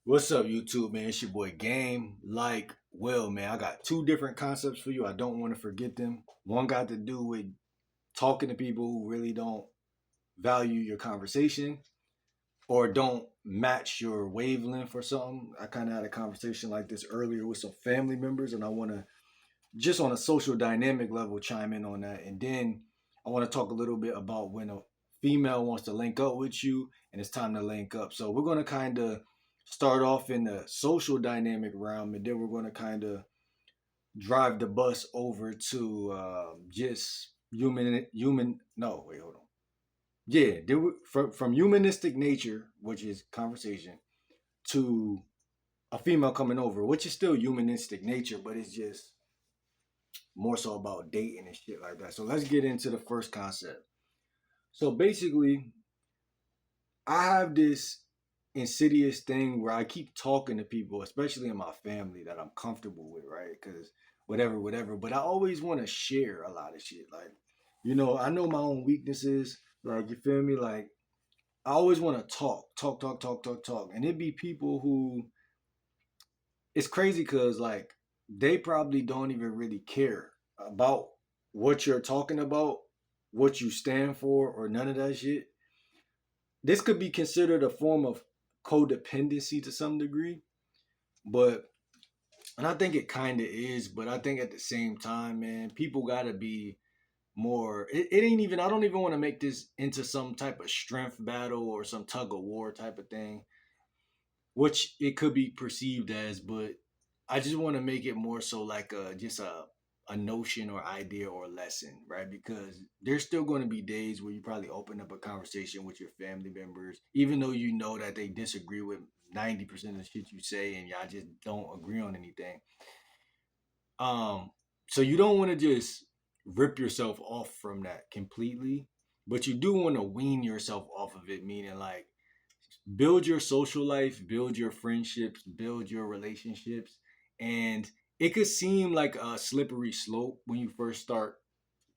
What's up, YouTube, man? It's your boy Game. Man, I got two different concepts for you. I don't want to forget them. One got to do with talking to people who really don't value your conversation or don't match your wavelength or something. I kind of had a conversation like this earlier with some family members, and I want to just on a social dynamic level chime in on that. And then I want to talk a little bit about when a female wants to link up with you and it's time to link up. So we're going to kind of start off in the social dynamic realm, and then we're going to kind of drive the bus over to just human. No, wait, hold on. Yeah, from humanistic nature, which is conversation, to a female coming over, which is still humanistic nature, but it's just more so about dating and shit like that. So let's get into the first concept. So basically, I have this insidious thing where I keep talking to people, especially in my family that I'm comfortable with, right? Because whatever. But I always want to share a lot of shit. Like, I know my own weaknesses. Like, you feel me? Like, I always want to talk. And it'd be people who, it's crazy because, like, they probably don't even really care about what you're talking about, what you stand for, or none of that shit. This could be considered a form of codependency to some degree, but and I think it kind of is, but I think at the same time, man, people got to be more. It ain't even, I don't even want to make this into some type of strength battle or some tug of war type of thing, which it could be perceived as, but I just want to make it more so like a notion or idea or lesson, right? Because there's still going to be days where you probably open up a conversation with your family members, even though you know that they disagree with 90% of the shit you say and y'all just don't agree on anything. Um, so you don't want to just rip yourself off from that completely, but you do want to wean yourself off of it, meaning like build your social life, build your friendships, build your relationships. And it could seem like a slippery slope when you first start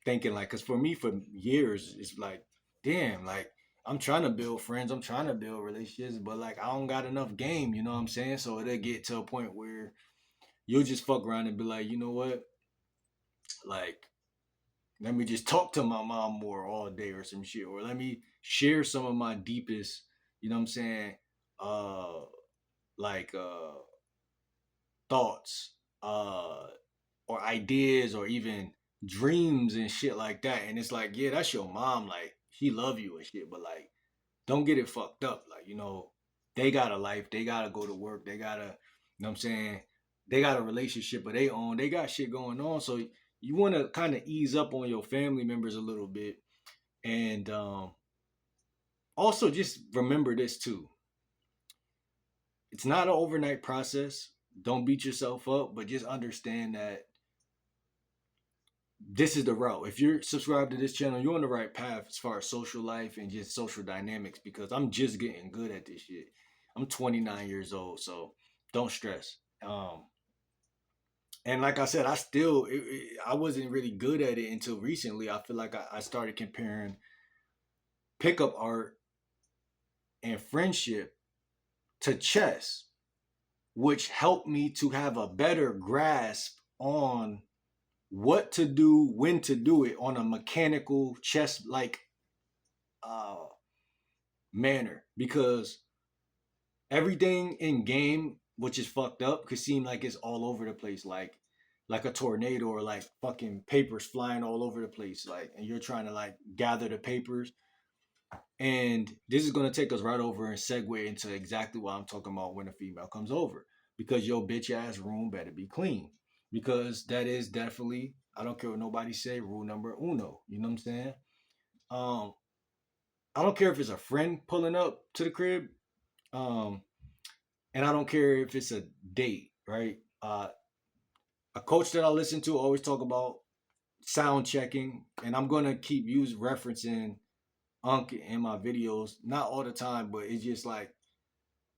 thinking, like, because for me, for years, it's like, damn, like, I'm trying to build friends, I'm trying to build relationships, but like, I don't got enough game, you know what I'm saying? So it'll get to a point where you'll just fuck around and be like, you know what? Like, let me just talk to my mom more all day or some shit, or let me share some of my deepest, you know what I'm saying? Uh, like thoughts, uh, or ideas, or even dreams and shit like that. And it's like, yeah, that's your mom. Like, she love you and shit, but like, don't get it fucked up. Like, they got a life. They gotta go to work. They gotta, what I'm saying? They got a relationship of their own. They got shit going on. So you want to kind of ease up on your family members a little bit. And also just remember this too. It's not an overnight process. Don't beat yourself up, but just understand that this is the route. If you're subscribed to this channel, you're on the right path as far as social life and just social dynamics, because I'm just getting good at this shit. I'm 29 years old, so don't stress. And like I said, I wasn't really good at it until recently. I feel like I started comparing pickup art and friendship to chess, which helped me to have a better grasp on what to do, when to do it on a mechanical chess like uh, manner. Because everything in game, which is fucked up, could seem like it's all over the place, like a tornado, or like fucking papers flying all over the place, like, and you're trying to like gather the papers. And this is gonna take us right over and segue into exactly what I'm talking about when a female comes over. Because your bitch ass room better be clean. Because that is definitely, I don't care what nobody say, rule number uno. You know what I'm saying? Um, I don't care if it's a friend pulling up to the crib. Um, and I don't care if it's a date, right? A coach that I listen to always talk about sound checking, and I'm gonna keep referencing Unc in my videos, not all the time, but it's just like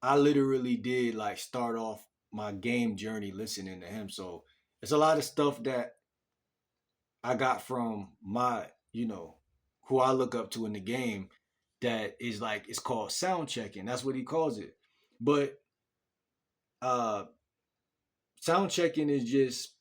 I literally did like start off my game journey listening to him. So it's a lot of stuff that I got from who I look up to in the game, that is like, it's called sound checking. That's what he calls it. But uh sound checking is just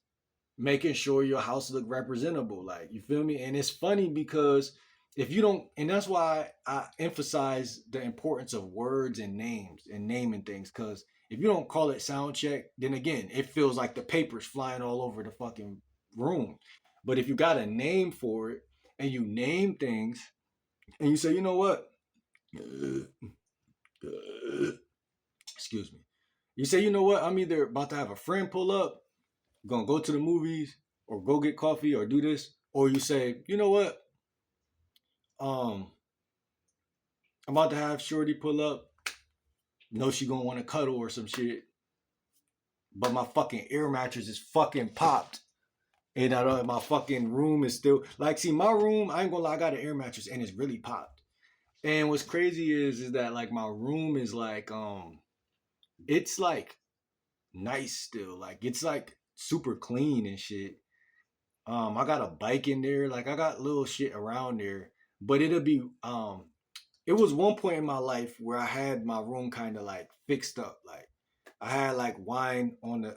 making sure your house look representable. Like, you feel me? And it's funny because if you don't, and that's why I emphasize the importance of words and names and naming things. Because if you don't call it sound check, then again, it feels like the paper's flying all over the fucking room. But if you got a name for it and you name things and you say, you know what? Excuse me. You say, you know what? I'm either about to have a friend pull up, gonna go to the movies, or go get coffee, or do this, or you say, you know what? Um, I'm about to have Shorty pull up. Know she gonna want to cuddle or some shit, but my fucking air mattress is fucking popped, and my fucking room is still like. See, my room, I ain't gonna lie, I got an air mattress and it's really popped. And what's crazy is that like my room is like it's like nice still, like it's like super clean and shit. I got a bike in there, like I got little shit around there, but it'll be it was one point in my life where I had my room kind of like fixed up. Like I had like wine on the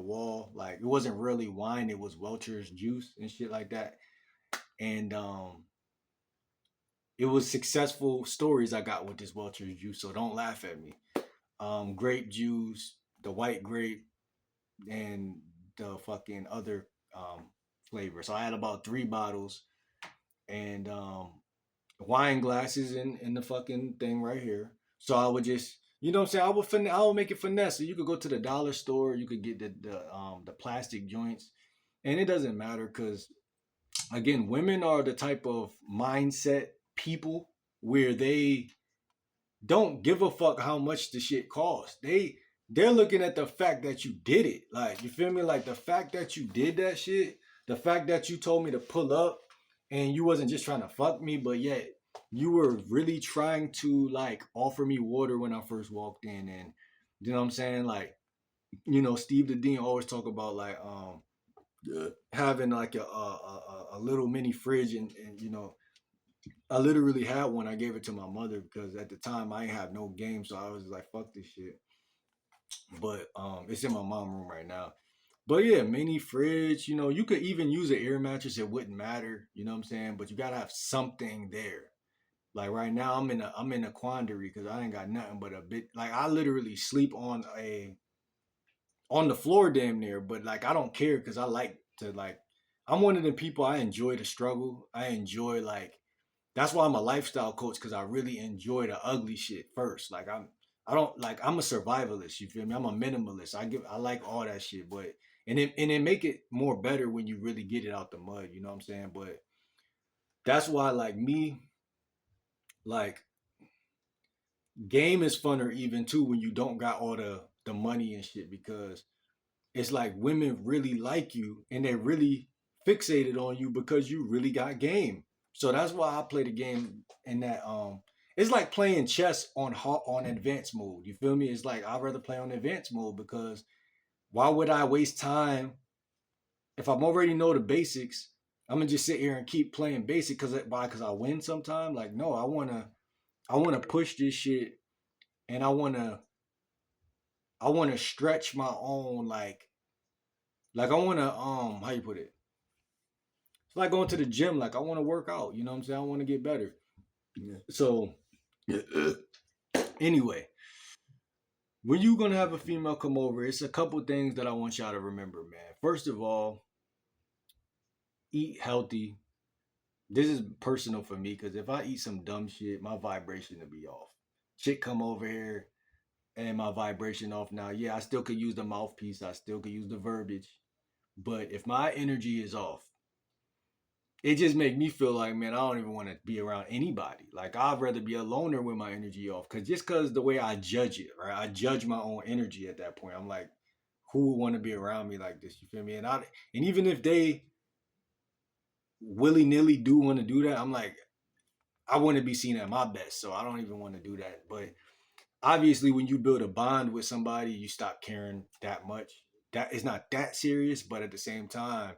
wall. Like it wasn't really wine, it was Welch's juice and shit like that. And it was successful stories I got with this Welch's juice, so don't laugh at me. Grape juice, the white grape, and the fucking other flavor. So I had about 3 bottles, and wine glasses in the fucking thing right here. So I would just, you know what I'm saying? I would make it finesse. So you could go to the dollar store, you could get the plastic joints, and it doesn't matter because again, women are the type of mindset people where they don't give a fuck how much the shit costs. They're looking at the fact that you did it. Like, you feel me? Like the fact that you did that shit, the fact that you told me to pull up and you wasn't just trying to fuck me, but yet you were really trying to like offer me water when I first walked in. And you know what I'm saying? Like, Steve the Dean always talk about like having like a little mini fridge, and I literally had one. I gave it to my mother because at the time I ain't have no game, so I was like, "Fuck this shit." But it's in my mom room right now. But yeah, mini fridge. You could even use an air mattress. It wouldn't matter. You know what I'm saying? But you gotta have something there. Like right now, I'm in a quandary because I ain't got nothing but a bit. Like I literally sleep on the floor damn near. But like I don't care because I like to like. I'm one of the people. I enjoy the struggle. I enjoy like that's why I'm a lifestyle coach because I really enjoy the ugly shit first. Like I don't like I'm a survivalist. You feel me? I'm a minimalist. I like all that shit, but and it make it more better when you really get it out the mud. You know what I'm saying? But that's why like me like game is funner even too when you don't got all the money and shit because it's like women really like you and they're really fixated on you because you really got game. So that's why I play the game in that it's like playing chess on advanced mode. You feel me? It's like I'd rather play on advanced mode because why would I waste time if I'm already know the basics? I'm gonna just sit here and keep playing basic because I win sometime. Like no, I wanna push this shit and I wanna stretch my own like I wanna how you put it? It's like going to the gym. Like I want to work out. You know what I'm saying? I want to get better. Yeah. So anyway, when you gonna have a female come over, it's a couple things that I want y'all to remember, man. First of all, eat healthy. This is personal for me because if I eat some dumb shit, my vibration will be off. Chick come over here and my vibration off. Now, yeah, I still could use the mouthpiece. I still could use the verbiage. But if my energy is off, it just make me feel like, man, I don't even want to be around anybody. Like I'd rather be a loner with my energy off, cause the way I judge it, right? I judge my own energy at that point. I'm like, who would want to be around me like this? You feel me? And even if they willy nilly do want to do that, I'm like, I want to be seen at my best, so I don't even want to do that. But obviously, when you build a bond with somebody, you stop caring that much. That is not that serious, but at the same time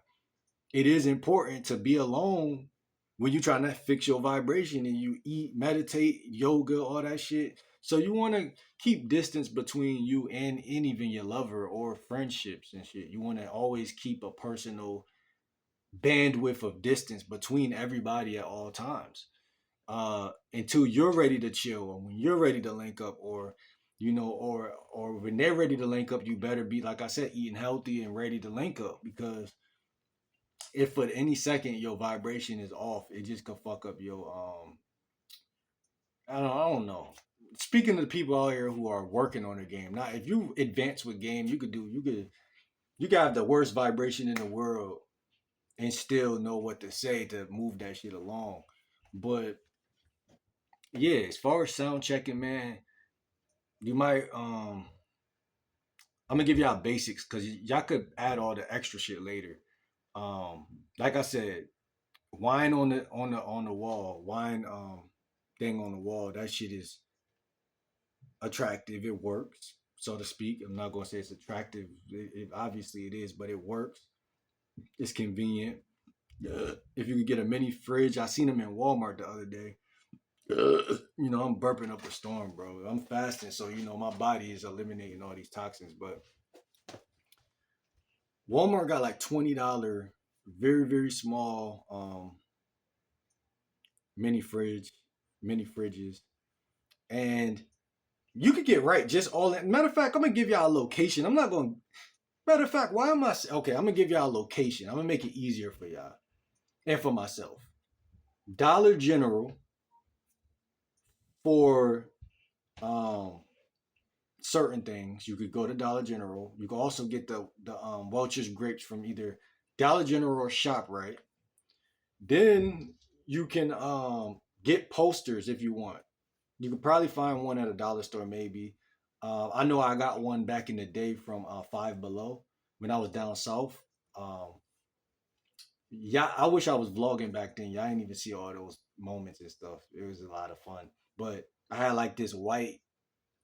it is important to be alone when you're trying to fix your vibration and you eat, meditate, yoga, all that shit. So you want to keep distance between you and even your lover or friendships and shit. You want to always keep a personal bandwidth of distance between everybody at all times, until you're ready to chill or when you're ready to link up, or or when they're ready to link up. You better be, like I said, eating healthy and ready to link up, because if at any second your vibration is off, it just could fuck up your I don't know. Speaking to the people out here who are working on a game, now if you advance with game, you could have the worst vibration in the world and still know what to say to move that shit along. But yeah, as far as sound checking, man, you might I'm gonna give y'all basics because y'all could add all the extra shit later. Um, like I said, wine on the wall, wine thing on the wall. That shit is attractive. It works, so to speak. I'm not gonna say it's attractive. Obviously it is, but it works. It's convenient. If you could get a mini fridge, I seen them in Walmart the other day. I'm burping up a storm, bro. I'm fasting, so my body is eliminating all these toxins. But Walmart got like $20, very very small mini fridge, mini fridges, and you could get right just all that. Matter of fact, I'm gonna give y'all a location. I'm not gonna. Matter of fact, why am I okay? I'm gonna give y'all a location. I'm gonna make it easier for y'all and for myself. Dollar General for um certain things. You could go to Dollar General. You can also get the Welch's grapes from either Dollar General or ShopRite. Then you can get posters if you want. You could probably find one at a dollar store, maybe. I know I got one back in the day from Five Below when I was down south. Um, yeah, I wish I was vlogging back then. Y'all didn't even see all those moments and stuff. It was a lot of fun. But I had like this white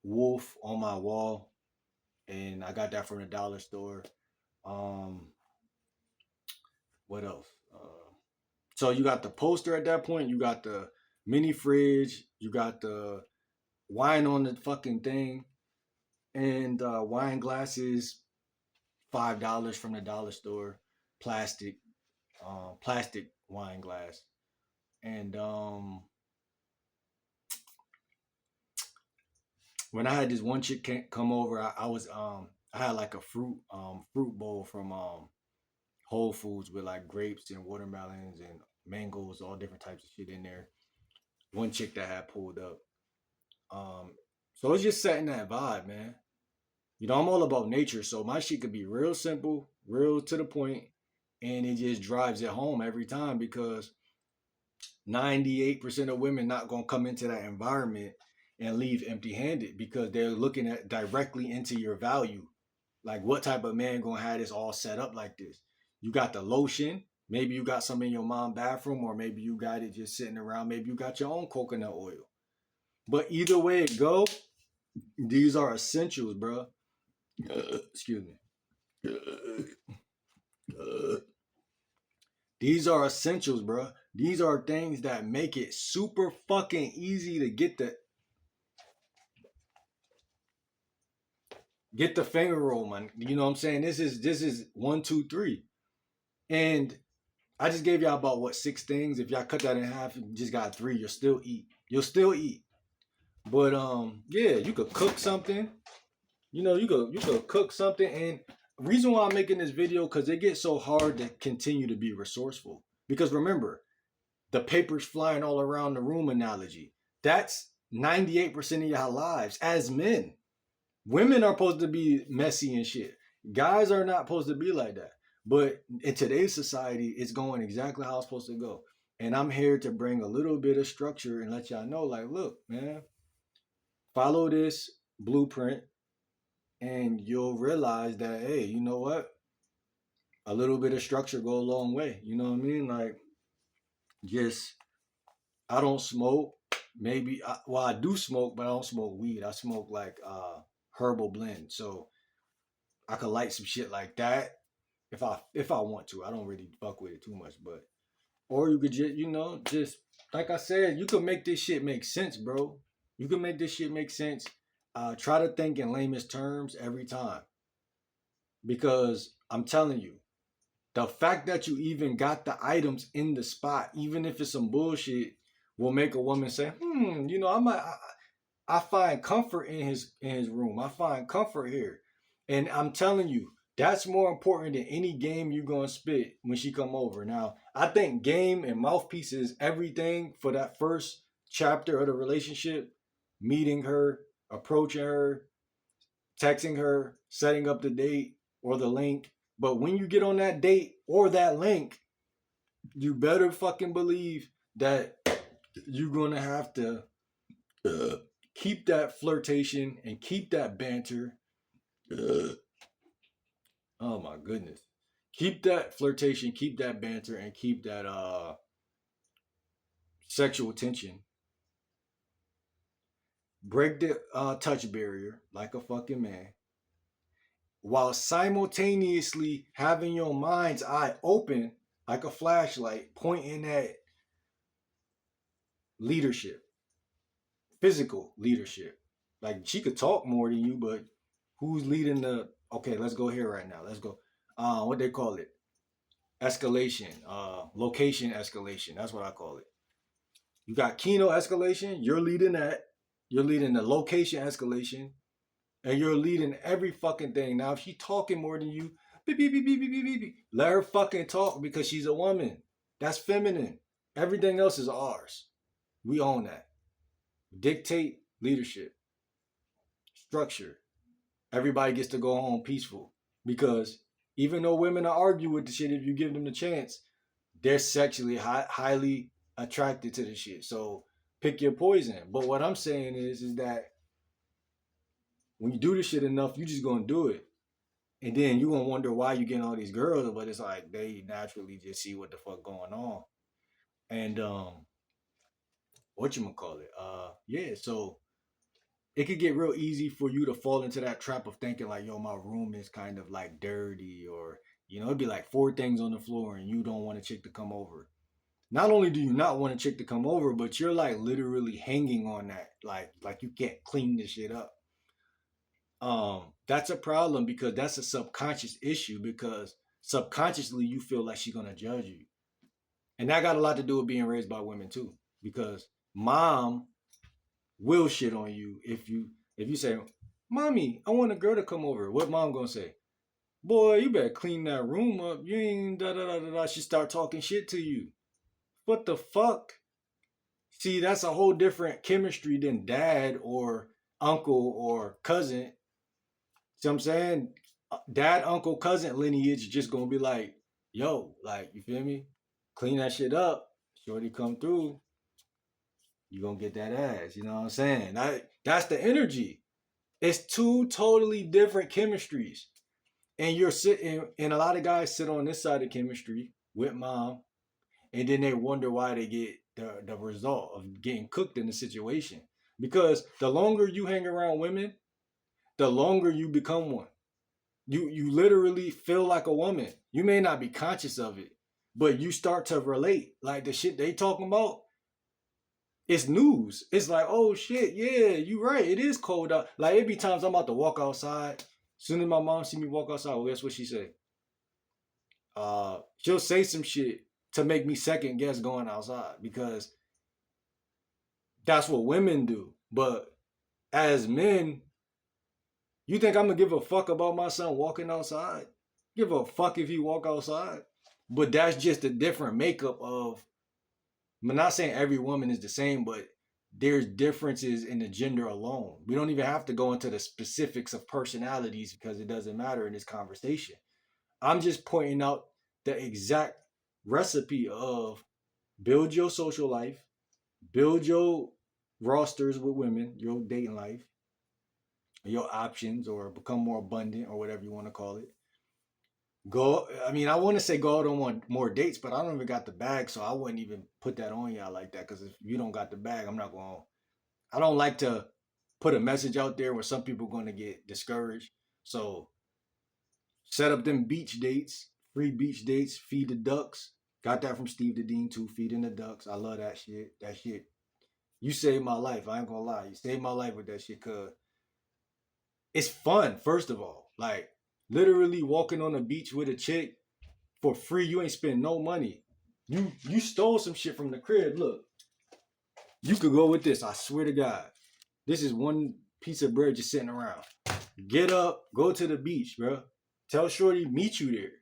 wolf on my wall, and I got that from the dollar store. Um, what else? So you got the poster at that point. You got the mini fridge. You got the wine on the fucking thing, and wine glasses. $5 from the dollar store, plastic, plastic wine glass, and when I had this one chick come over, I had like a fruit bowl from Whole Foods with like grapes and watermelons and mangoes, all different types of shit in there. One chick that had pulled up. Um, so it's just setting that vibe, man. I'm all about nature, so my shit could be real simple, real to the point, and it just drives it home every time because 98% of women not gonna come into that environment and leave empty-handed because they're looking at directly into your value. Like, what type of man gonna have this all set up like this? You got the lotion, maybe you got some in your mom's bathroom, or maybe you got it just sitting around, maybe you got your own coconut oil. But either way it go, these are essentials, bro. Excuse me. These are essentials, bro. These are things that make it super fucking easy to get the finger roll, man. You know what I'm saying? This is one, two, three. And I just gave y'all about what, six things. If y'all cut that in half, you just got three. You'll still eat. You'll still eat. But yeah, you could cook something. You could cook something. And reason why I'm making this video, because it gets so hard to continue to be resourceful. Because remember, the papers flying all around the room analogy. That's 98% of y'all lives as men. Women are supposed to be messy and shit. Guys are not supposed to be like that. But in today's society, it's going exactly how it's supposed to go. And I'm here to bring a little bit of structure and let y'all know, like, look, man, follow this blueprint and you'll realize that, hey, you know what? A little bit of structure go a long way. You know what I mean? Like, just, I don't smoke. Well, I do smoke, but I don't smoke weed. I smoke like herbal blend. So I could light some shit like that if I want to. I don't really fuck with it too much, but or you could just like I said, you could make this shit make sense, bro. You can make this shit make sense. Try to think in layman's terms every time, because I'm telling you, the fact that you even got the items in the spot, even if it's some bullshit, will make a woman say, I find comfort in his room. I find comfort here. And I'm telling you, that's more important than any game you're gonna spit when she come over. Now, I think game and mouthpiece is everything for that first chapter of the relationship. Meeting her, approaching her, texting her, setting up the date or the link. But when you get on that date or that link, you better fucking believe that you're gonna have to uh, keep that flirtation and keep that banter. Uh, oh my goodness. Keep that flirtation, keep that banter, and keep that sexual tension. Break the touch barrier like a fucking man, while simultaneously having your mind's eye open like a flashlight, pointing at leadership, physical leadership. Like she could talk more than you, but who's leading the? Okay, let's go here right now. Let's go. What they call it? Escalation. Location escalation. That's what I call it. You got Kino escalation. You're leading that. You're leading the location escalation, and you're leading every fucking thing. Now, if she talking more than you, beep, beep, beep, beep, beep, beep, beep, let her fucking talk because she's a woman. That's feminine. Everything else is ours. We own that. Dictate leadership, structure. Everybody gets to go home peaceful because even though women are argue with the shit, if you give them the chance, they're sexually highly attracted to the shit. So pick your poison. But what I'm saying is that when you do this shit enough, you just gonna do it. And then you gonna wonder why you getting all these girls, but it's like they naturally just see what the fuck going on. And what you gonna call it? Yeah, so it could get real easy for you to fall into that trap of thinking like, yo, my room is kind of like dirty, or it'd be like four things on the floor and you don't want a chick to come over. Not only do you not want a chick to come over, but you're like literally hanging on that, like you can't clean this shit up. That's a problem because that's a subconscious issue because subconsciously you feel like she's gonna judge you, and that got a lot to do with being raised by women too. Because mom will shit on you if you say, "Mommy, I want a girl to come over." What mom gonna say? Boy, you better clean that room up. You ain't da da da da da. She start talking shit to you. What the fuck? See, that's a whole different chemistry than dad or uncle or cousin. See what I'm saying? Dad, uncle, cousin lineage just gonna be like, yo, like, you feel me? Clean that shit up. Shorty come through, you gonna get that ass. You know what I'm saying? That's the energy. It's two totally different chemistries. And you're sitting, and a lot of guys sit on this side of chemistry with mom, and then they wonder why they get the result of getting cooked in the situation. Because the longer you hang around women, the longer you become one. You literally feel like a woman. You may not be conscious of it, but you start to relate. Like the shit they talking about, it's news. It's like, oh shit, yeah, you right. It is cold out. Like it be times I'm about to walk outside. As soon as my mom see me walk outside, well, guess what she say? She'll say some shit to make me second guess going outside because that's what women do. But as men, you think I'm gonna give a fuck about my son walking outside? Give a fuck if he walk outside. But that's just a different makeup of. I'm not saying every woman is the same, but there's differences in the gender alone. We don't even have to go into the specifics of personalities because it doesn't matter in this conversation. I'm just pointing out the exact recipe of build your social life, build your rosters with women, your dating life, your options, or become more abundant, or whatever you want to call it. Go. I mean, I want to say go out on more dates, but I don't even got the bag, so I wouldn't even put that on y'all like that. Because if you don't got the bag, I'm not going. I don't like to put a message out there where some people are going to get discouraged. So set up them beach dates, free beach dates, feed the ducks. Got that from Steve the Dean too, feeding the ducks. I love that shit. That shit. You saved my life. I ain't gonna lie. You saved my life with that shit, cause it's fun. First of all, like literally walking on the beach with a chick for free. You ain't spend no money. You stole some shit from the crib. Look, you could go with this. I swear to God, this is one piece of bread just sitting around. Get up, go to the beach, bro. Tell Shorty meet you there.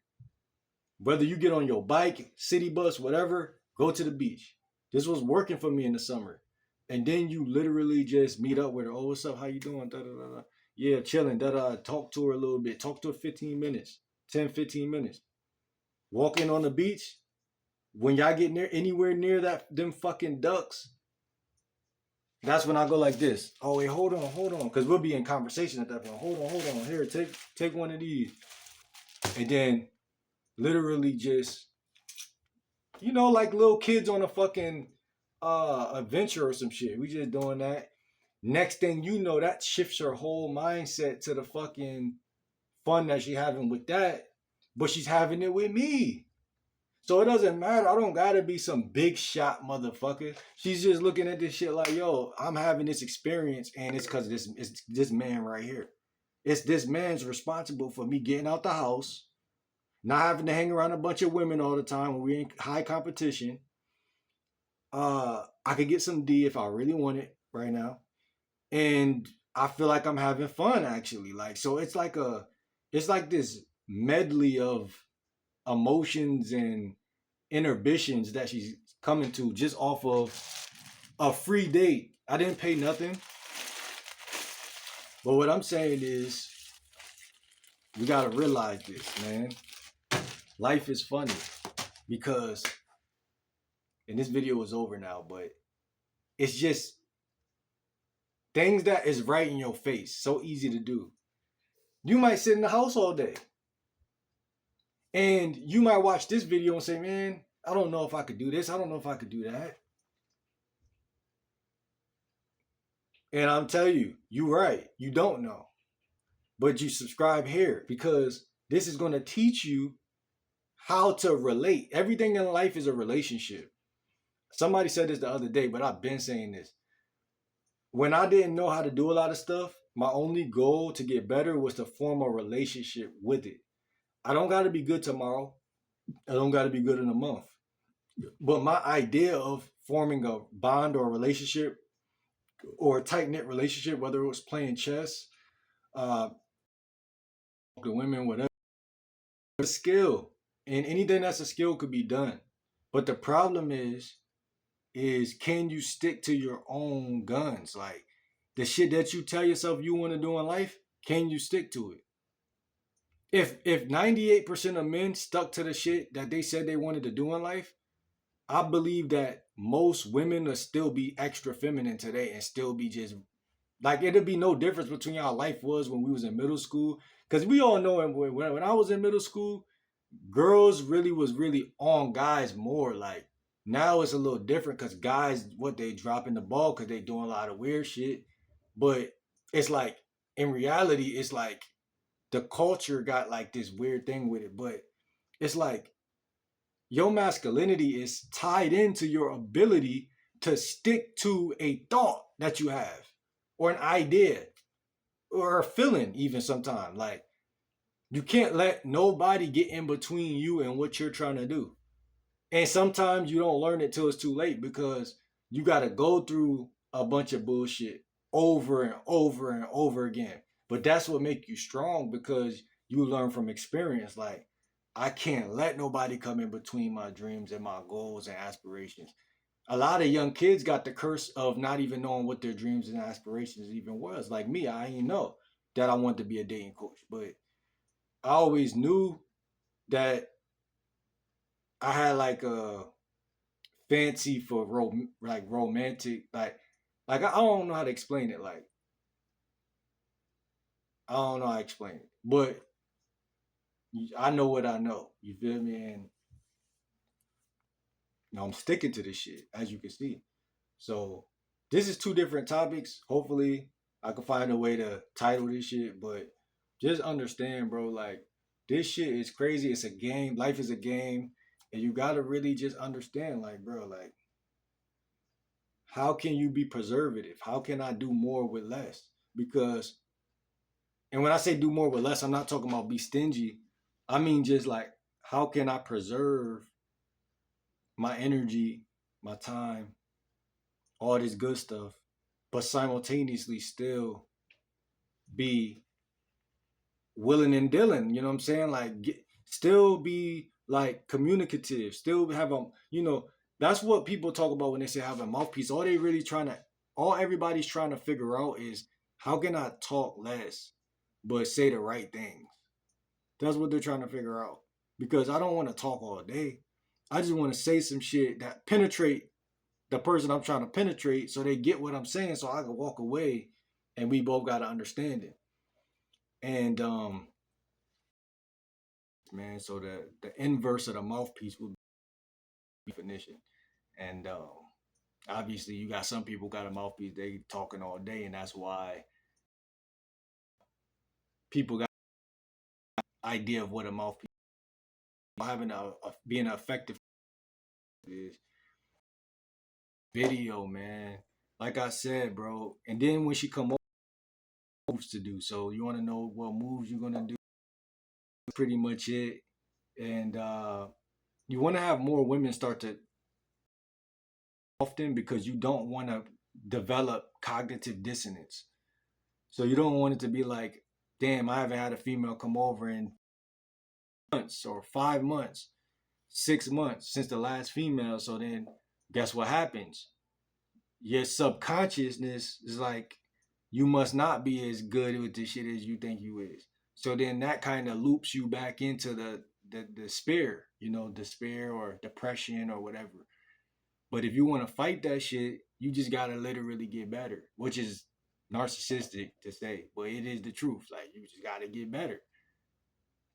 Whether you get on your bike, city bus, whatever, go to the beach. This was working for me in the summer. And then you literally just meet up with her. Oh, what's up? How you doing? Da, da, da, da. Yeah, chilling. Da, da. Talk to her a little bit. Talk to her 15 minutes, 10, 15 minutes. Walking on the beach. When y'all get near anywhere near them fucking ducks, that's when I go like this. Oh, wait, hold on. Because we'll be in conversation at that point. Hold on. Here, take one of these. And then literally just, like little kids on a fucking adventure or some shit. We just doing that. Next thing you know, that shifts her whole mindset to the fucking fun that she having with that. But she's having it with me. So it doesn't matter. I don't gotta be some big shot motherfucker. She's just looking at this shit like, yo, I'm having this experience, and it's because it's this man right here. It's this man's responsible for me getting out the house, not having to hang around a bunch of women all the time when we're in high competition. I could get some D if I really want it right now, and I feel like I'm having fun actually. Like, so it's like this medley of emotions and inhibitions that she's coming to just off of a free date. I didn't pay nothing. But what I'm saying is, we gotta realize this, man. Life is funny because, and this video is over now, but it's just things that is right in your face, so easy to do. You might sit in the house all day and you might watch this video and say, man, I don't know if I could do this. I don't know if I could do that. And I'm telling you, you're right. You don't know. But you subscribe here because this is going to teach you how to relate. Everything in life is a relationship. Somebody said this the other day, but I've been saying this. When I didn't know how to do a lot of stuff, my only goal to get better was to form a relationship with it. I don't got to be good tomorrow. I don't got to be good in a month. But my idea of forming a bond or a relationship or a tight-knit relationship, whether it was playing chess, the women, whatever, a skill. And anything that's a skill could be done. But the problem is can you stick to your own guns? Like the shit that you tell yourself you want to do in life, can you stick to it? If 98% of men stuck to the shit that they said they wanted to do in life, I believe that most women will still be extra feminine today and still be just like, it'll be no difference between how life was when we was in middle school. Because we all know when I was in middle school, girls was really on guys more. Like now it's a little different because guys, what they dropping the ball because they doing a lot of weird shit. But it's like in reality, it's like the culture got like this weird thing with it. But it's like your masculinity is tied into your ability to stick to a thought that you have or an idea or a feeling even sometimes. Like you can't let nobody get in between you and what you're trying to do. And sometimes you don't learn it till it's too late because you got to go through a bunch of bullshit over and over and over again. But that's what makes you strong because you learn from experience. Like, I can't let nobody come in between my dreams and my goals and aspirations. A lot of young kids got the curse of not even knowing what their dreams and aspirations even was. Like me, I didn't know that I wanted to be a dating coach, but I always knew that I had like a fancy for romantic, like I don't know how to explain it. Like I don't know how to explain it, but I know what I know. You feel me? And I'm sticking to this shit, as you can see. So this is two different topics. Hopefully, I can find a way to title this shit. But just understand, bro. Like this shit is crazy. It's a game. Life is a game, and you gotta really just understand, like, bro, like how can you be preservative? How can I do more with less? Because, and when I say do more with less, I'm not talking about be stingy. I mean just like, how can I preserve my energy, my time, all this good stuff, but simultaneously still be willing and dealing, you know what I'm saying? Like still be like communicative, still have a, that's what people talk about when they say have a mouthpiece. All everybody's trying to figure out is how can I talk less but say the right things? That's what they're trying to figure out. Because I don't want to talk all day. I just want to say some shit that penetrate the person I'm trying to penetrate so they get what I'm saying so I can walk away and we both got to understand it. And man, so the inverse of the mouthpiece would be definition. And obviously you got some people got a mouthpiece, they talking all day, and that's why people got an idea of what a mouthpiece having being effective is video, man. Like I said, bro. And then when she come over, moves to do. So you want to know what moves you're gonna do? Pretty much it. And you want to have more women start to often because you don't want to develop cognitive dissonance. So you don't want it to be like, damn, I haven't had a female come over in months or 5 months, 6 months since the last female. So then guess what happens? Your subconsciousness is like, you must not be as good with this shit as you think you is. So then that kind of loops you back into the despair, despair or depression or whatever. But if you want to fight that shit, you just gotta literally get better, which is narcissistic to say, but it is the truth. Like you just gotta get better.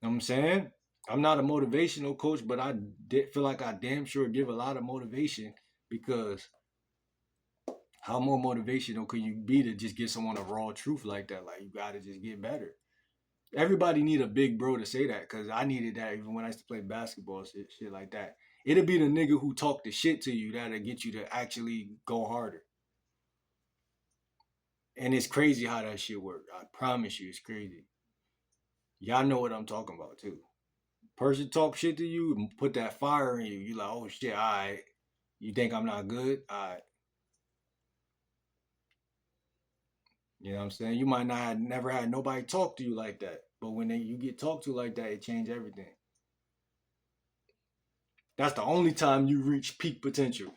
You know what I'm saying? I'm not a motivational coach, but I feel like I damn sure give a lot of motivation because how more motivational could you be to just give someone a raw truth like that? Like you gotta just get better. Everybody need a big bro to say that because I needed that even when I used to play basketball, shit like that. It'll be the nigga who talk the shit to you that'll get you to actually go harder. And it's crazy how that shit work. I promise you, it's crazy. Y'all know what I'm talking about too. Person talk shit to you and put that fire in you. You like, oh shit, all right. You think I'm not good? All right. You know what I'm saying? You might not have never had nobody talk to you like that. But when you get talked to like that, it change everything. That's the only time you reach peak potential.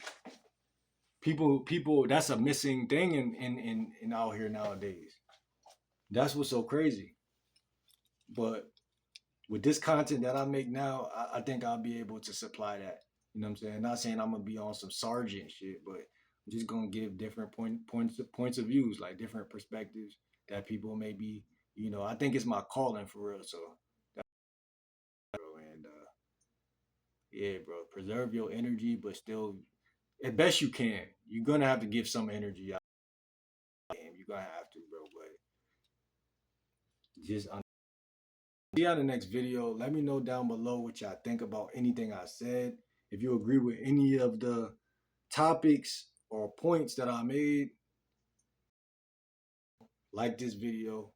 People that's a missing thing in out here nowadays. That's what's so crazy. But with this content that I make now, I think I'll be able to supply that. You know what I'm saying? Not saying I'm gonna be on some sergeant shit, but I'm just gonna give different points of views, like different perspectives that people may be. I think it's my calling for real. So, and yeah, bro, preserve your energy, but still, as best you can. You're gonna have to give some energy out. You're gonna have to, bro. But just see you on the next video. Let me know down below what y'all think about anything I said. If you agree with any of the topics or points that I made, like this video,